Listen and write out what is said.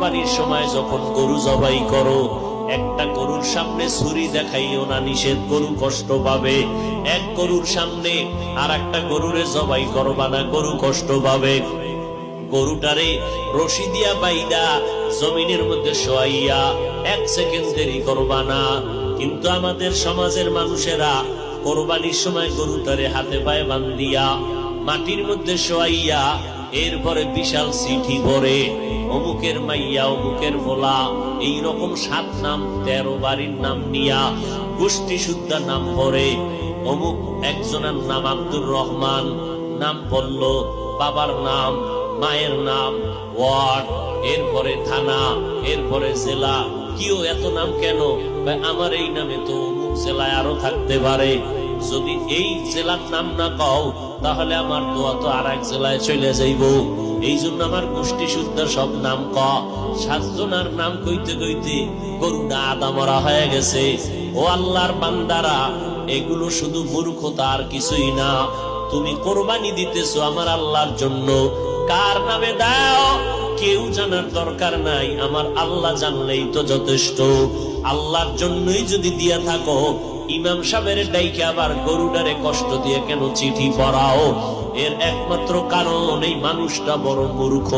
কোরবানির সময় যখন গরু জবাই করো, একটা গরুর সামনে ছুরি দেখাইও না, নিষেধ, গরু কষ্ট পাবে। এক গরুর সামনে আর একটা গরুরে জবাই করবা না, গরু কষ্ট পাবে। গরুটারে রশি দিয়া বাইদা জমিনের মধ্যে শোয়াইয়া 1 সেকেন্ড দেরি করবা না। কিন্তু আমাদের সমাজের মানুষেরা কোরবানির সময় গরুটারে হাতে পায়ে বান্ধিয়া মাটির মধ্যে শোয়াইয়া এরপরে বিশাল চিঠি পড়ে, অমুকের মাইয়া, অমুকের ভোলা, এইরকম 7 নাম 13 বাড়ির নাম নিয়া গোষ্ঠী শুদ্ধা নাম পড়ে। অমুক একজনের নাম আব্দুর রহমান, নাম পড়ল, বাবার নাম, মায়ের নাম, ওয়ার্ড, এরপরে থানা, এরপরে জেলা। কিও এত নাম কেন? আমার এই নামে তো অমুক জেলায় আরো থাকতে পারে। যদি এই জেলার নাম না কও তাহলে আমার দোয়া তো আর এক জেলায় চলে যাইব। এই জন্য আমার গোষ্ঠী শুদ্ধ সব নাম ক। 7 জনের নাম কইতে কইতে গরুটা আদা মরা হয়ে গেছে। ও আল্লাহর বান্দারা, এগুলো শুধু মূর্খতা আর কিছুই না। তুমি কোরবানি দিতেছো আমার আল্লাহর জন্য, কার নামে দাও কেউ জানার দরকার নাই, আমার আল্লাহ জানলেই তো যথেষ্ট। আল্লাহর জন্যই যদি দিয়া থাকো, ইমাম সাহেবের ডাইকে আবার গরুটারে কষ্ট দিয়ে কেন চিঠি পড়াও? এর একমাত্র কারণ এই মানুষটা বড় মূর্খ।